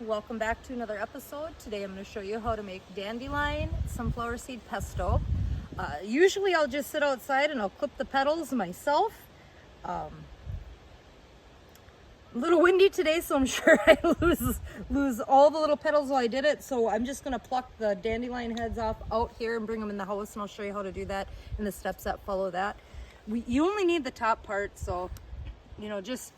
Welcome back to another episode. Today I'm going to show you how to make dandelion sunflower seed pesto. Usually I'll just sit outside and I'll clip the petals myself. A little windy today, so I'm sure I lose all the little petals while I did it. So I'm just going to pluck the dandelion heads off out here and bring them in the house, and I'll show you how to do that and the steps that follow that. You only need the top part, so just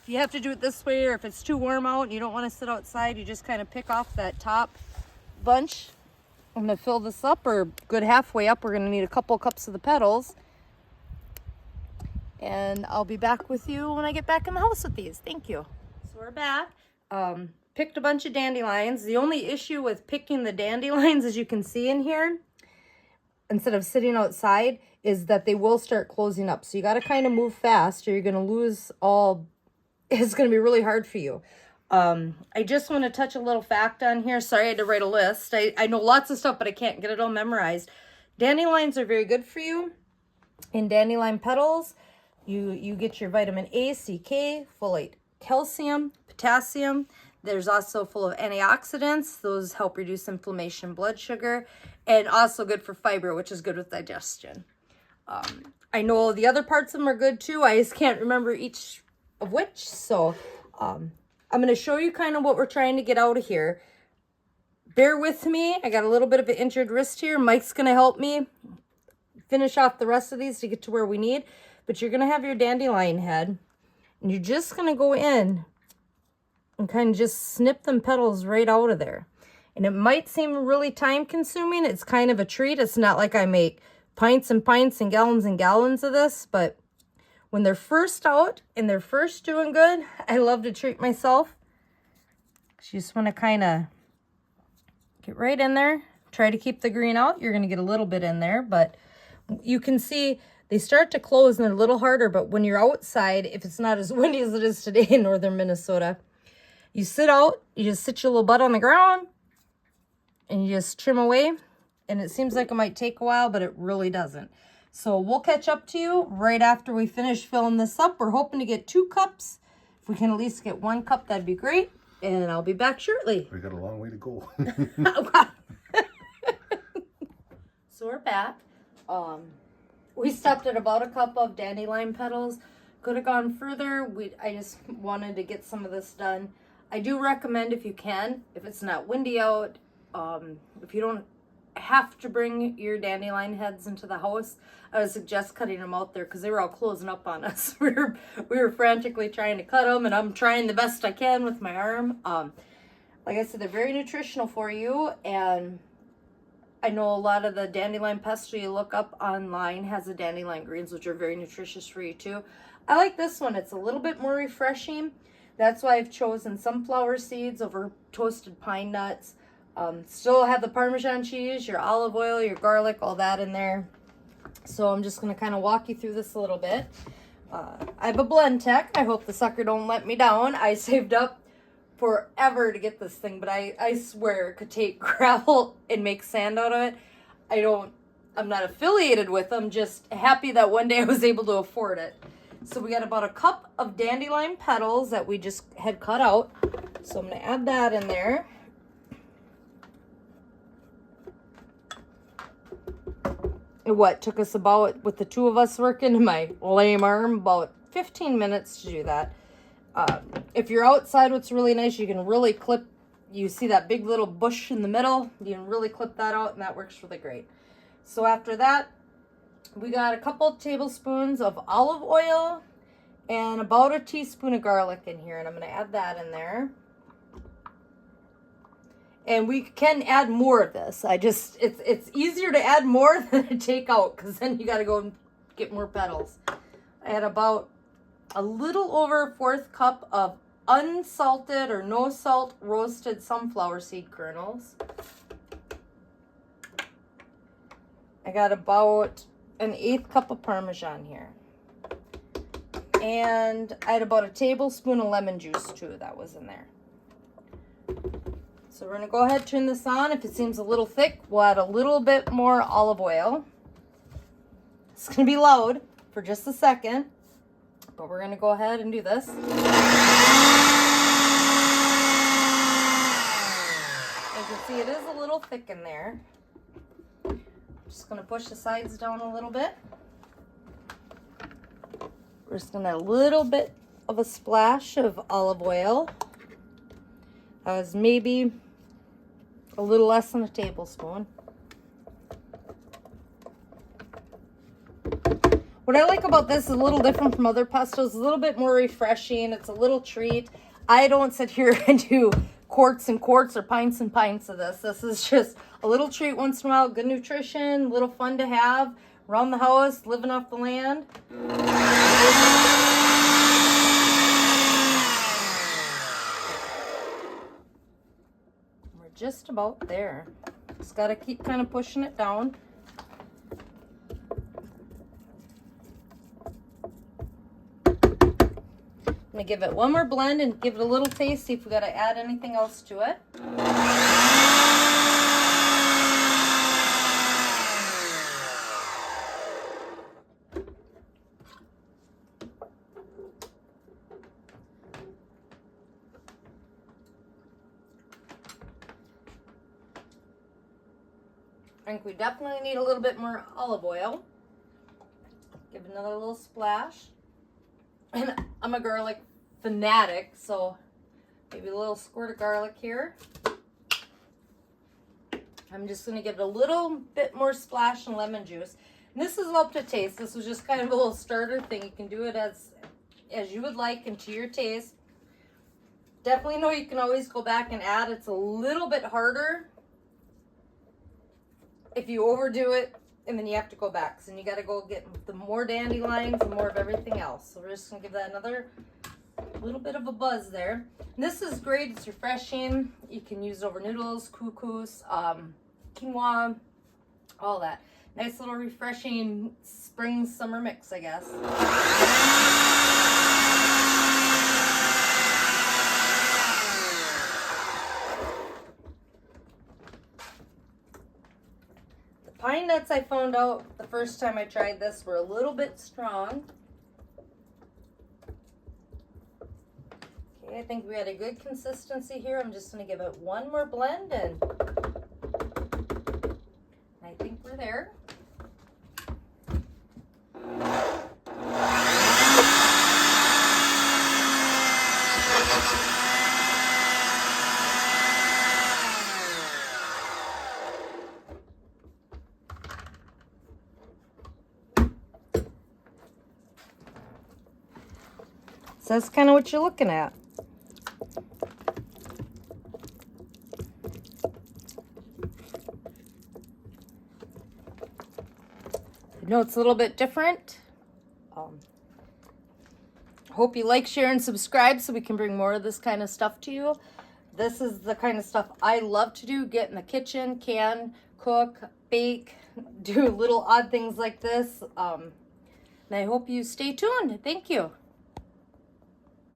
if you have to do it this way, or if it's too warm out and you don't want to sit outside, you just kind of pick off that top bunch. I'm going to fill this up, or good halfway up. We're going to need a couple cups of the petals. And I'll be back with you when I get back in the house with these. Thank you. So we're back. Picked a bunch of dandelions. The only issue with picking the dandelions, as you can see in here, instead of sitting outside, is that they will start closing up. So you got to kind of move fast, or you're going to lose all. It's going to be really hard for you. I just want to touch a little fact on here. Sorry, I had to write a list. I know lots of stuff, but I can't get it all memorized. Dandelions are very good for you. In dandelion petals, you get your vitamin A, C, K, folate, calcium, potassium. There's also full of antioxidants. Those help reduce inflammation, blood sugar, and also good for fiber, which is good with digestion. I know the other parts of them are good too. I just can't remember each of which. So I'm going to show you kind of what we're trying to get out of here. Bear with me. I got a little bit of an injured wrist here. Mike's going to help me finish off the rest of these to get to where we need. But you're going to have your dandelion head, and you're just going to go in and kind of just snip them petals right out of there. And it might seem really time consuming. It's kind of a treat. It's not like I make pints and pints and gallons of this, but when they're first out and they're first doing good, I love to treat myself. You just want to kind of get right in there. Try to keep the green out. You're going to get a little bit in there, but you can see they start to close and they're a little harder. But when you're outside, if it's not as windy as it is today in northern Minnesota, you sit out, you just sit your little butt on the ground and you just trim away. And it seems like it might take a while, but it really doesn't. So we'll catch up to you right after we finish filling this up. We're hoping to get 2 cups. If we can at least get 1 cup, that'd be great. And I'll be back shortly. We got a long way to go. So we're back. We stopped at about a cup of dandelion petals. Could have gone further. I just wanted to get some of this done. I do recommend, if you can, if it's not windy out, if you don't have to bring your dandelion heads into the house, I would suggest cutting them out there, because they were all closing up on us. We were frantically trying to cut them, and I'm trying the best I can with my arm. Like I said, they're very nutritional for you, and I know a lot of the dandelion pesto you look up online has the dandelion greens, which are very nutritious for you too. I like this one. It's a little bit more refreshing. That's why I've chosen sunflower seeds over toasted pine nuts. Still have the Parmesan cheese, your olive oil, your garlic, all that in there. So I'm just going to kind of walk you through this a little bit. I have a blend tech. I hope the sucker don't let me down. I saved up forever to get this thing, but I swear it could take gravel and make sand out of it. I'm not affiliated with them, just happy that one day I was able to afford it. So we got about a cup of dandelion petals that we just had cut out. So I'm going to add that in there. What took us about, with the 2 of us working in my lame arm, about 15 minutes to do that. If you're outside, what's really nice, you can really clip, you see that big little bush in the middle, you can really clip that out, and that works really great. So after that, we got a couple tablespoons of olive oil and about a teaspoon of garlic in here, and I'm going to add that in there. And we can add more of this. It's easier to add more than to take out, because then you got to go and get more petals. I had about a little over 1/4 cup of unsalted or no salt roasted sunflower seed kernels. I got about an 1/8 cup of Parmesan here. And I had about a tablespoon of lemon juice too that was in there. So we're going to go ahead and turn this on. If it seems a little thick, we'll add a little bit more olive oil. It's going to be loud for just a second, but we're going to go ahead and do this. thick in there. Just gonna push the sides down a little bit. We're just gonna add a little bit of a splash of olive oil. That was maybe a little less than a tablespoon. What I like about this is a little different from other pestos. It's a little bit more refreshing. It's a little treat. I don't sit here and do quarts and quarts or pints and pints of this. This is just a little treat once in a while. Good nutrition, a little fun to have around the house, living off the land. We're just about there. Just got to keep kind of pushing it down. I'm gonna give it one more blend and give it a little taste, see if we gotta add anything else to it. I think we definitely need a little bit more olive oil. Give it another little splash. And I'm a garlic fanatic, so maybe a little squirt of garlic here. I'm just going to give it a little bit more splash and lemon juice. And this is up to taste. This was just kind of a little starter thing. You can do it as you would like and to your taste. Definitely know you can always go back and add. It's a little bit harder if you overdo it. And then you have to go back. So you got to go get the more dandelions and more of everything else. So we're just going to give that another little bit of a buzz there. And this is great. It's refreshing. You can use it over noodles, couscous, quinoa, all that. Nice little refreshing spring summer mix, I guess. Pine nuts, I found out the first time I tried this, were a little bit strong. Okay, I think we had a good consistency here. I'm just going to give it one more blend, and I think we're there. So that's kind of what you're looking at. I know it's a little bit different. Hope you like, share, and subscribe so we can bring more of this kind of stuff to you. This is the kind of stuff I love to do. Get in the kitchen, can, cook, bake, do little odd things like this. And I hope you stay tuned. Thank you.